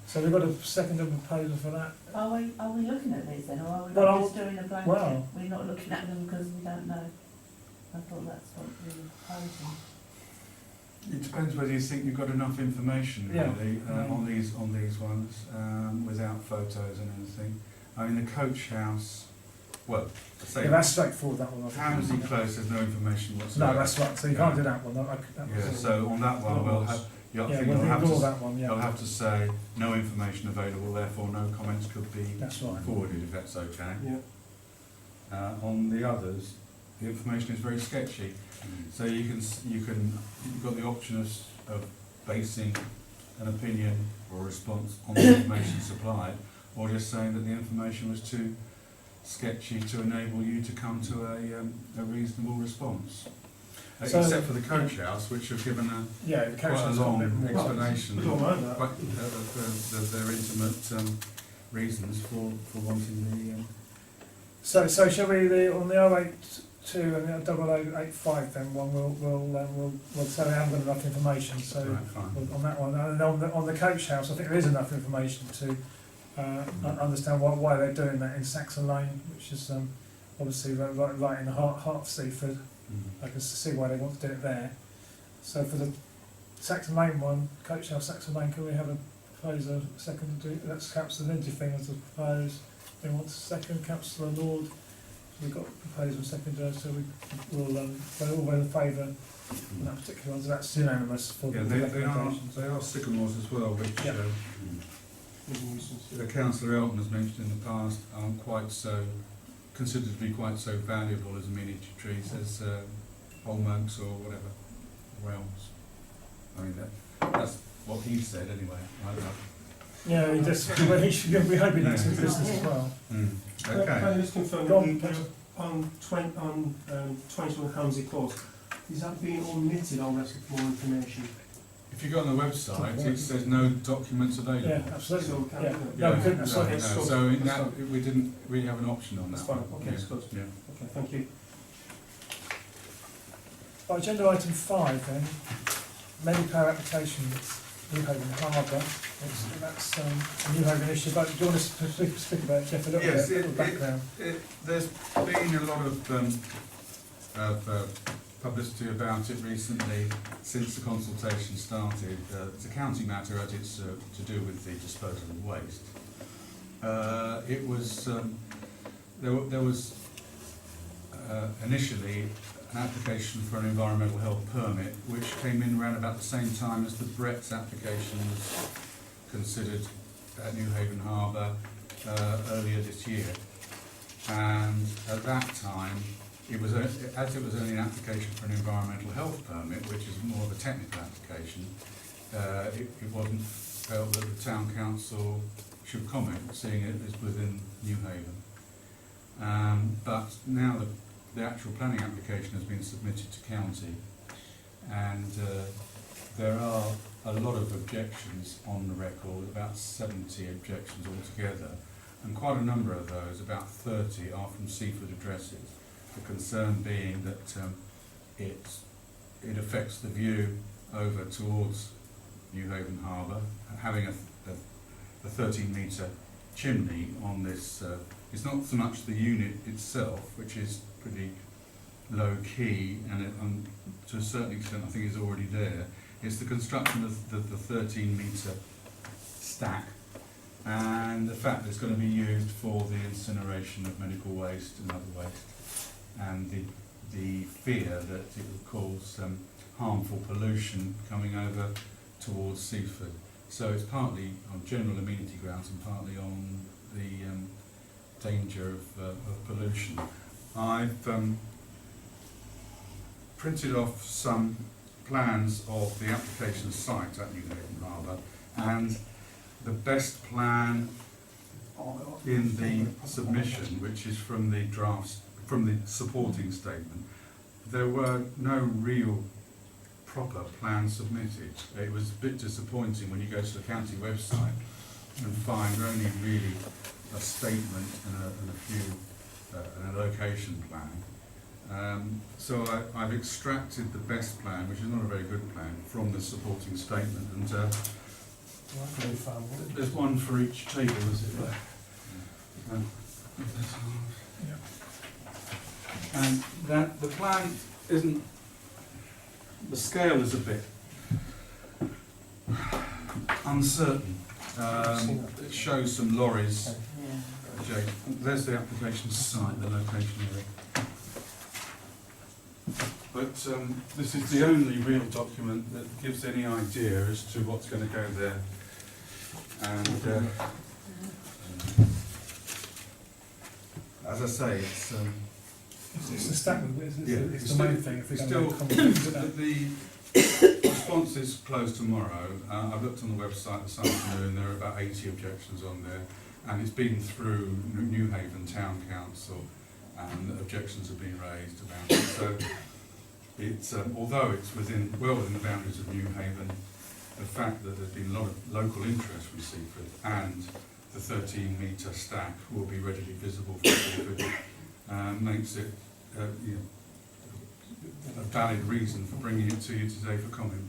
So we've got a second proposal for that. Are we looking at these then, or are we Well, just doing a blanket? well- We're not looking at them because we don't know. I thought that's what we were proposing. It depends whether you think you've got enough information Yeah. really on these ones without photos and anything. I mean, the coach house, well, I say, Yeah, that's straightforward, that one. I think. Hammersey Close, there's no information whatsoever. No, that's right, so you can't do that one. That Yeah, was- so on that one, we'll have, Yeah, I think we'll you'll have ignore to, that one, you'll yeah. have to say, no information available, therefore no comments could be That's right. forwarded, if that's okay. Yeah. On the others, the information is very sketchy. So you've got the option of basing an opinion or a response on the information supplied, or just saying that the information was too sketchy to enable you to come to a reasonable response. So- Except for the coach house, which have given Yeah, the quite a council's got a long bit more. explanation We don't mind that. quite, of their intimate reasons for wanting the. So shall we, on the 082 and the 0085 then, we'll say we haven't got enough information, so Right, fine. on that one. And on the coach house, I think there is enough information to understand why they're doing that in Saxon Lane, which is obviously right in the heart of Seaford. I can see why they want to do it there. So for the Saxon Lane one, coach house Saxon Lane, can we have a proposer second to do, that's Councillor Lindsay Fingers to propose. Anyone wants a second? Councillor Lord. So we've got a proposal second, so we'll all in favour on that particular one, so that's unanimous for Yeah, the recommendations. they are sycamores as well, which Yeah. the Councillor Elton has mentioned in the past aren't quite so, considered to be quite so valuable as amenity trees as holm oaks or whatever, or elms. I mean, that's what he said anyway. I don't know. Yeah, he just, well, he should be hoping that's his business as well. Can Okay. I just confirm, Go on, Councillor. on 21 Hamsey Close, is that being omitted or rest with more information? If you go on the website, it says no documents available. Yeah, absolutely. So we can't Yeah. do it? No, we couldn't, no, sorry. no. That's So in that's that, we didn't really have an option on that. That's fine, one. okay, that's good. Yeah. Okay, thank you. Right, agenda item 5 then, Medipower application, Newhaven Harbour. That's a Newhaven issue, but do you want to speak about it, Jeff, a little Yes, bit, a little background? There's been a lot of publicity about it recently since the consultation started. It's a county matter as it's to do with the disposal of waste. It was there was initially an application for an environmental health permit, which came in around about the same time as the Brett's application was considered at Newhaven Harbour earlier this year. And at that time, it was as it was only an application for an environmental health permit, which is more of a technical application. It wasn't felt that the town council should comment, seeing it as within Newhaven. But now the actual planning application has been submitted to county, and there are a lot of objections on the record, about 70 objections altogether, and quite a number of those, about 30, are from Seaford addresses. The concern being that it affects the view over towards Newhaven Harbour, having a 13-metre chimney on this. It's not so much the unit itself, which is pretty low key, and to a certain extent I think is already there. It's the construction of the 13-metre stack, and the fact that it's going to be used for the incineration of medical waste and other waste, and the fear that it will cause harmful pollution coming over towards Seaford. So it's partly on general amenity grounds and partly on the danger of pollution. I've printed off some plans of the application site at Newhaven Harbour, and the best plan in the submission, which is from the drafts, from the supporting statement, there were no real proper plans submitted. It was a bit disappointing when you go to the county website and find only really a statement and a location plan. So I've extracted the best plan, which is not a very good plan, from the supporting statement, and there's one for each table, as it were. And that the plan isn't, the scale is a bit uncertain. It shows some lorries Jake, there's the application site, the location of it. But this is the only real document that gives any idea as to what's going to go there. And as I say, it's It's the stack, yeah, it's the main thing. If we're it's going to still comment on that. the response is closed tomorrow. I've looked on the website this afternoon. There are about 80 objections on there, and it's been through New Haven Town Council, and objections have been raised about it. So it's although it's well within the boundaries of New Haven, the fact that there's been a lot of local interest from Seaford and the 13-metre stack will be readily visible from Seaford makes it you know, a valid reason for bringing it to you today for comment.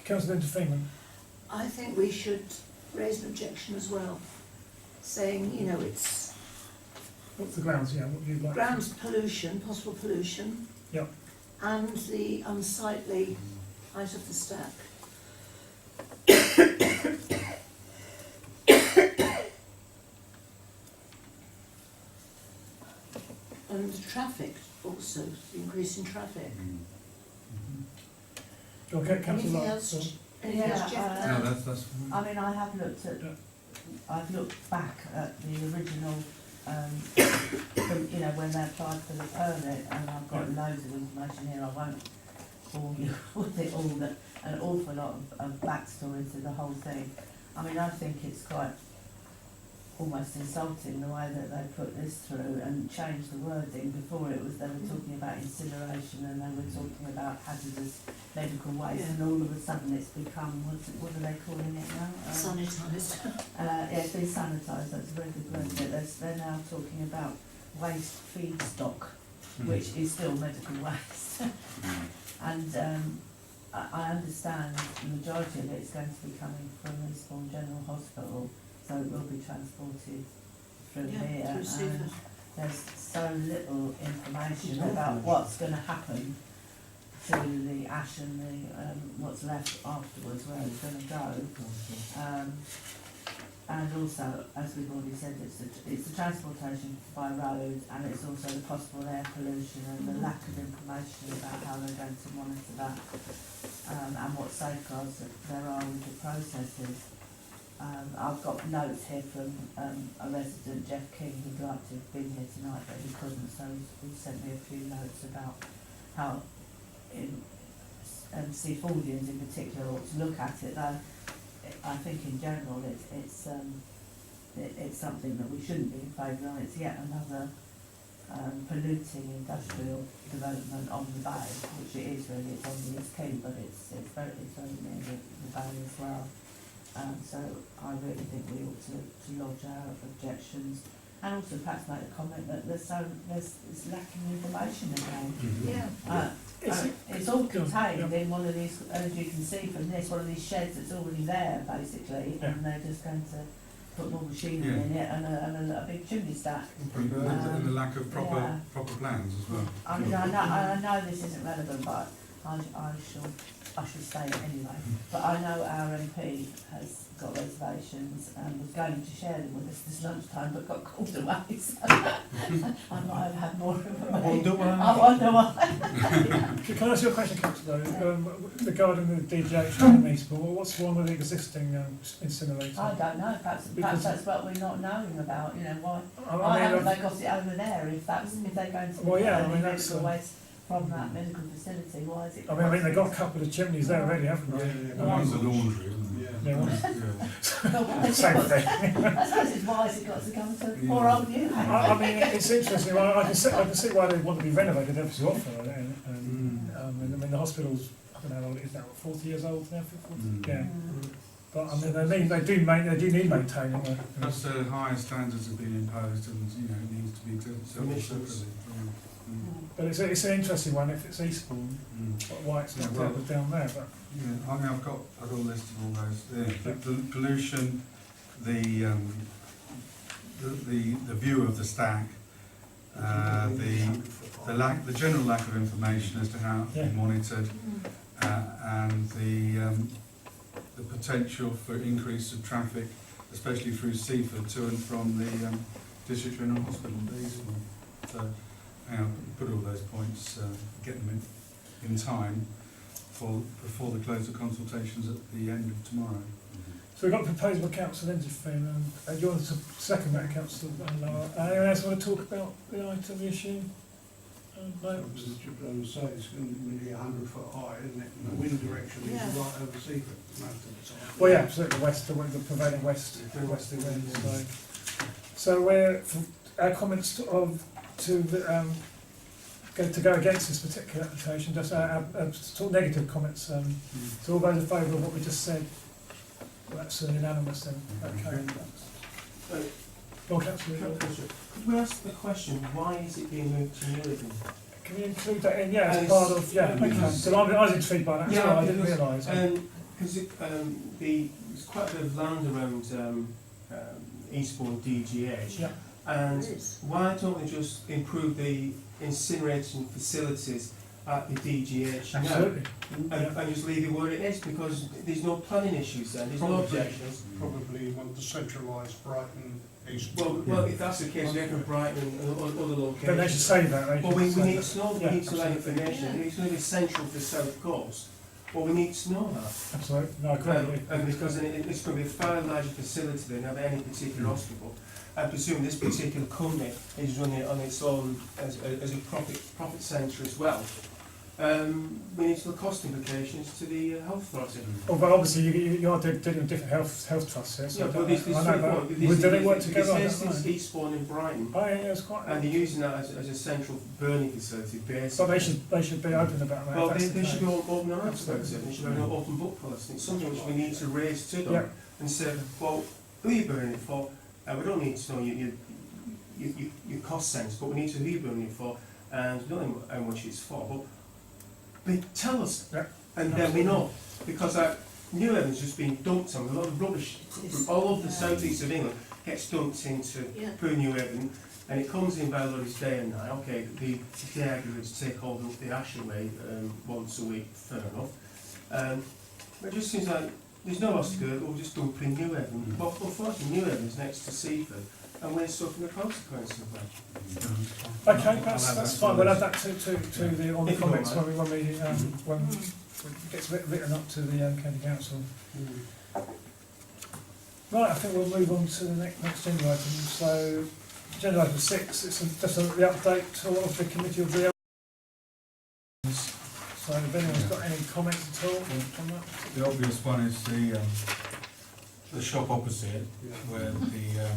Councillor Freeman. I think we should raise an objection as well, saying, you know, it's What's the grounds? Yeah, what would you like? ground pollution, possible pollution. Yep. And the unsightly height of the stack. And traffic also, the increase in traffic. Okay, Councillor Anything Lott, else? so- Anything else, Jeff? Yeah, No, that's I mean, I have looked at, Yeah. I've looked back at the original, you know, when they applied for the permit, and I've got loads of information here, I won't bore you with it all, but an awful lot of backstory to the whole thing. I mean, I think it's quite almost insulting the way that they put this through and changed the wording. Before it was, they were talking about incineration and they were talking about hazardous medical waste, and all of a sudden it's become, what are they calling it now? Sanitised. Yeah, it's been sanitised, that's a very good word, but they're now talking about waste feedstock, which is still medical waste. And I understand the majority of it is going to be coming from Eastbourne General Hospital, so it will be transported through here. Through Seaford. And there's so little information about what's going to happen to the ash and the what's left afterwards, where it's going to go. And also, as we've already said, it's the transportation by road, and it's also the possible air pollution and the lack of information about how they're going to monitor that, and what safeguards that there are with the processes. I've got notes here from a resident, Jeff King, who'd like to have been here tonight, but he couldn't, so he sent me a few notes about how Seafordians in particular ought to look at it, though I think in general it's something that we shouldn't be in favour of. It's yet another polluting industrial development on the bay, which it is really. It's on the East Quay, but it's very near the bay as well. So I really think we ought to lodge our objections, and also perhaps make a comment that it's lacking information again. Yeah. It's all contained in one of these, as you can see from this, one of these sheds that's already there, basically, Yeah. and they're just going to put more machinery Yeah. in it and a big chimney stack. and the lack of proper Yeah. proper plans as well. I mean, I know this isn't relevant, but I should say it anyway. But I know our MP has got reservations and was going to share them with us this lunchtime, but got called away. So I might have had more information. I wonder why. Can I ask you a question, Councillor, regarding the DGH in Eastbourne? What's one with the existing incinerator? I don't know. Perhaps Because- that's what we're not knowing about. You know, why I haven't mean, they got it over there? If they're going to Well, yeah, I be mean, that's, medical waste from that medical facility, why is it? I mean, they've got a couple of chimneys there already, haven't they? One's a laundry, isn't it? Yeah, one- Yeah. Same thing. I suppose it's why has it got to come to poor old New Haven? I mean, it's interesting. I can see why they want to be renovated every so often. I mean, the hospital's, I don't know how old it is now, 40 years old now. 40? Yeah. But I mean, they do need maintaining. Plus, higher standards have been imposed, and it needs to be done Emissions. separately. But it's an interesting one if it's Eastbourne, why it's not dealt with down there. But Yeah, I mean, I've got a list of all those. Yeah, the pollution, the view of the stack, the general lack of information as to how it's been monitored, and the potential for increase of traffic especially through Seaford to and from the District General Hospital. So, put all those points, get them in time before the close of consultations at the end of tomorrow. So we've got a proposal by Councillor Lindsay-Finn, and you want to second that, Councillor Lower. Anyone else want to talk about the item, the issue? No? As you say, it's going to be nearly 100 foot high, isn't it? And the wind direction is Yeah. right over Seaford most of the time. Well, yeah, absolutely, the prevailing westerly wind, so we're, our comments to go against this particular application, just our sort of negative comments, so all those in favour of what we just said, well, that's unanimous then, okay. Well, Councillor, Could we ask the question, why is it being moved to Newhaven? can you include that in, yeah, as And part of, yeah, it's- okay, so I was intrigued by that, as well, I didn't realise. Because there's quite a bit of land around Eastbourne DGH. Yeah. And It is. why don't they just improve the incineration facilities at the DGH now? Absolutely. And just leave it where it is, because there's no planning issues then, there's no Probably. objections. Probably want to centralise Brighton East. Well, if that's the case, we have Brighton and other locations. But they should say that, they Well, we should say need that. to know, we Yeah, need to know absolutely. information, it's going to be central to the south coast. Well, we need to know that. Absolutely, no, I agree. And because it's going to be a far larger facility than of any particular hospital. I presume this particular company is running it on its own as a profit centre as well. We need to look cost implications to the health authority. Oh, but obviously you are dealing with different health trusts here, so Yeah, I but don't this know, I know that. this Do they work together? I This don't is know. Eastbourne and Brighton, Oh, yeah, it's quite. and they're using that as a central burning facility basically. So they should be open about that. Well, if that's they the should be case. open and honest about it, they should have an open book policy, it's something which we need to raise to them Yeah. and say, well, who are you burning it for? We don't need to know your cost sense, but we need to know who you're burning it for, and we don't know how much it's for, but tell us, Yeah. and then we know, because Newhaven's just been dumped on, a lot of rubbish from all over the southeast of England gets dumped into Yeah. Poor Newhaven, and it comes in by lorries day and night. Okay, the arguments take all the ash away once a week, fair enough. But it just seems like there's no else to go, we'll just dump in Newhaven. But unfortunately, Newhaven's next to Seaford, and we're suffering the consequences of that. Okay, that's fine, we'll add that to the, on the If you comments don't when it gets written up to the county council. Right, I think we'll move on to the next agenda item, so, agenda item 6, it's just the update of the committee of the so if anyone's got any comments at all on that? The obvious one is the shop opposite, where the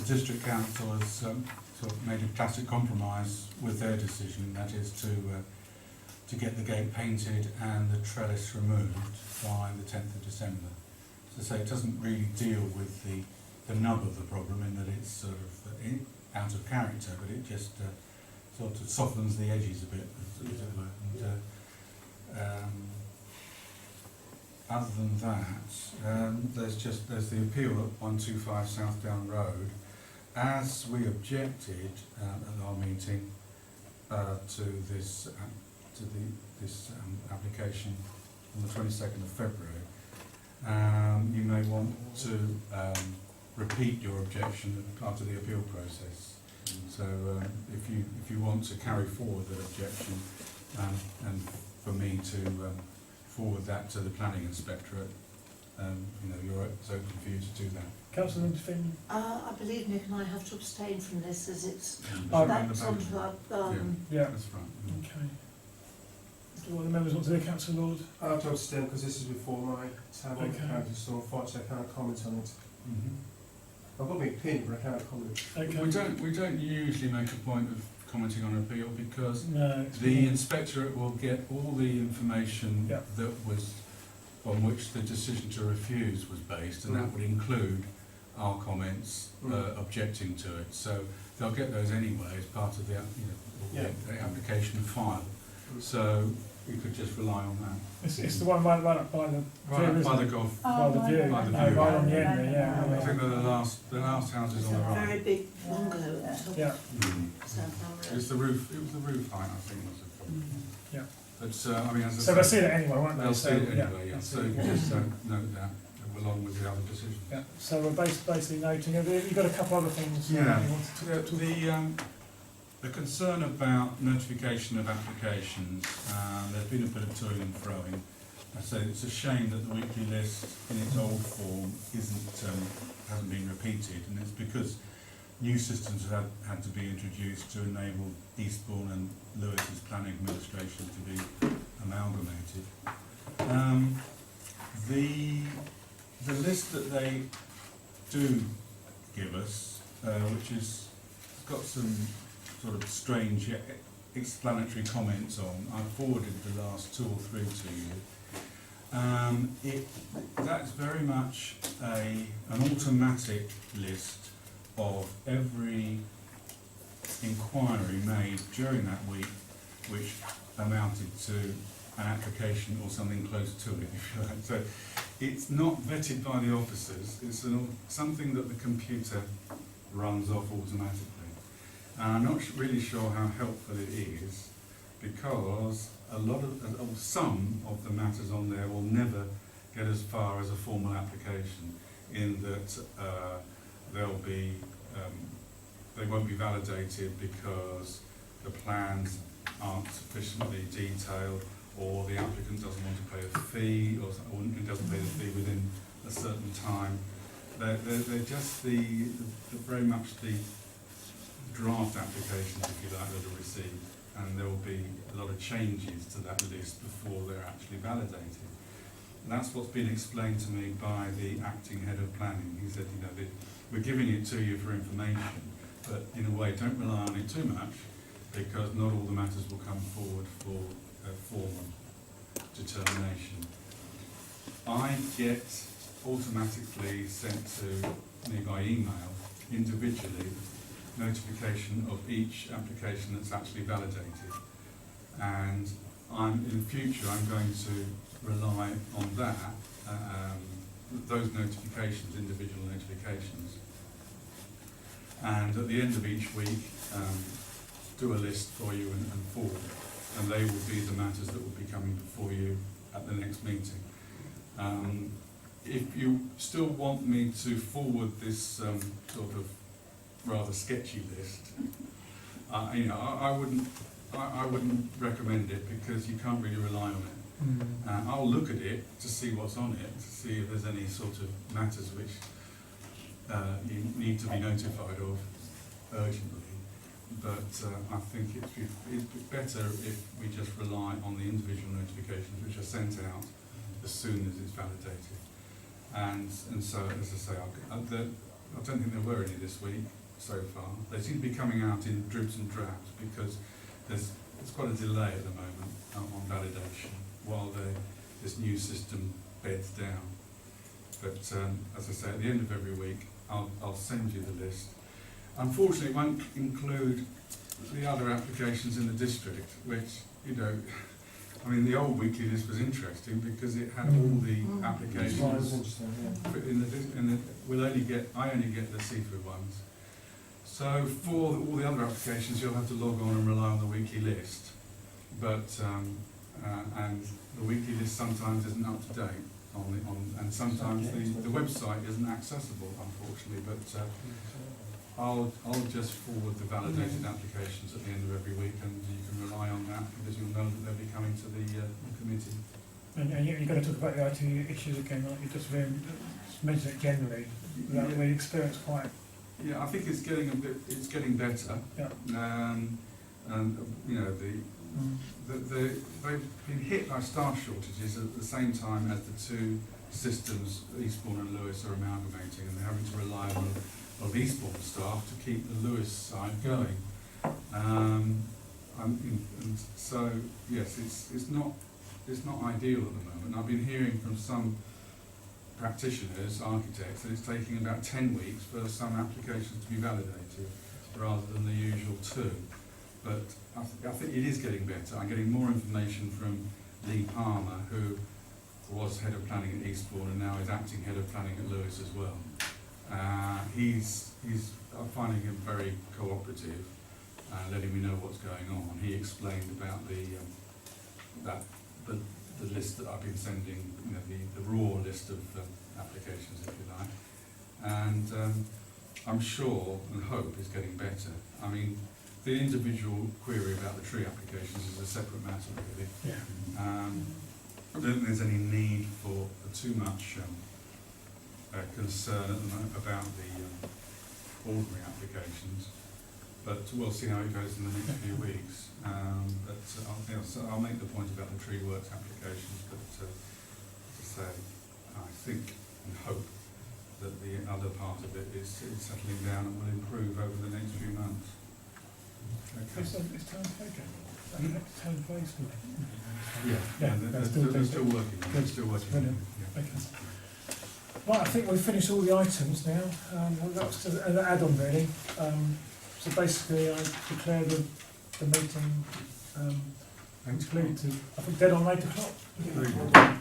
district council has sort of made a classic compromise with their decision, that is to get the gate painted and the trellis removed by the 10th of December. So say it doesn't really deal with the nub of the problem in that it's sort of out of character, but it just sort of softens the edges a bit, as it were. And, other than that, there's the appeal at 125 South Down Road. As we objected at our meeting to this application on the 22nd of February, you may want to repeat your objection after the appeal process. So if you want to carry forward that objection, and for me to forward that to the planning inspectorate, it's open for you to do that. Councillor Lindsay-Finn? I believe Nick and I have to abstain from this as it's, Oh, that's onto our, Yeah, That's right. okay. Do all the members want to do, Councillor Lord? I have to abstain because this is before my time on the Okay. council, so unfortunately I can't comment on it. Mhm. I've got my opinion, but I can't comment. Okay. We don't usually make a point of commenting on appeal because No, it's the inspectorate will get all the information Yeah. that was on which the decision to refuse was based, and that would include our comments objecting to it. So they'll get those anyway as part of the the application file. So we could just rely on that. It's the one right up by the view, By isn't the it? golf. By the view, By the right view. on the end there, yeah. I think they're the last houses it's on the a very right. big bungalow at the top Yeah, of South It was the roof. It was the roof height, I think, was the problem. yeah. But I mean, as I So they'll say, see it anyway, won't they? they'll see it yeah, anyway. Yeah. they'll So see you it. just note that along with the other decisions. Yeah, so we're basically noting, you've got a couple other things Yeah. you wanted to The concern about notification of applications, there's been a bit of toing and froing. I say it's a shame that the weekly list in its old form hasn't been repeated, and it's because new systems have had to be introduced to enable Eastbourne and Lewis's planning administration to be amalgamated. The list that they do give us, which is got some sort of strange explanatory comments on, I forwarded the last 2 or 3 to you. That's very much an automatic list of every inquiry made during that week which amounted to an application or something close to it, if you like. So it's not vetted by the officers, it's something that the computer runs off automatically. And I'm not really sure how helpful it is, because some of the matters on there will never get as far as a formal application, in that they won't be validated because the plans aren't sufficiently detailed, or the applicant doesn't want to pay a fee, or doesn't pay the fee within a certain time. They're just very much the draft applications, if you like, that are received, and there will be a lot of changes to that list before they're actually validated. And that's what's been explained to me by the acting head of planning. He said, we're giving it to you for information, but in a way don't rely on it too much, because not all the matters will come forward for a formal determination. I get automatically sent to me by email, individually, notification of each application that's actually validated. And in future I'm going to rely on that, those notifications, individual notifications. And at the end of each week, do a list for you and forward, and they will be the matters that will be coming before you at the next meeting. If you still want me to forward this sort of rather sketchy list, I wouldn't recommend it, because you can't really rely on it. I'll look at it to see what's on it, to see if there's any sort of matters which you need to be notified of urgently. But I think it's better if we just rely on the individual notifications which are sent out as soon as it's validated. And so, as I say, I don't think there were any this week so far. They seem to be coming out in dribs and drabs, because there's quite a delay at the moment on validation while this new system beds down. But as I say, at the end of every week, I'll send you the list. Unfortunately, it won't include the other applications in the district, which, the old weekly list was interesting because it had all the applications. I only get the seafood ones. So for all the other applications, you'll have to log on and rely on the weekly list. But and the weekly list sometimes isn't up to date and sometimes the website isn't accessible, unfortunately. But I'll just forward the validated applications at the end of every week, and you can rely on that, because you'll know that they'll be coming to the committee. And you're going to talk about the IT issues again, aren't you? Just mention it generally. That we experience quite. Yeah, I think it's getting better. Yeah. And they've been hit by staff shortages at the same time as the two systems, Eastbourne and Lewis, are amalgamating, and they're having to rely on Eastbourne staff to keep the Lewis side going. And so yes, it's not ideal at the moment. I've been hearing from some practitioners, architects, that it's taking about 10 weeks for some applications to be validated, rather than the usual 2. But I think it is getting better. I'm getting more information from Lee Palmer, who was head of planning at Eastbourne and now is acting head of planning at Lewis as well. I'm finding him very cooperative, letting me know what's going on. He explained about the list that I've been sending, the raw list of applications, if you like. And I'm sure and hope it's getting better. I mean, the individual query about the tree applications is a separate matter, really. Yeah. I don't think there's any need for too much concern at the moment about the ordinary applications, but we'll see how it goes in the next few weeks. I'll make the point about the tree works applications, but as I say, I think and hope that the other part of it is settling down and will improve over the next few months. Okay. It's Town Play game. Town Play school. Yeah, they're still working. They're still working. Brilliant. Yeah. Okay. Right, I think we've finished all the items now. That was just an add-on really. So basically I declare the meeting concluded to, I think, dead on 8 o'clock. Very good.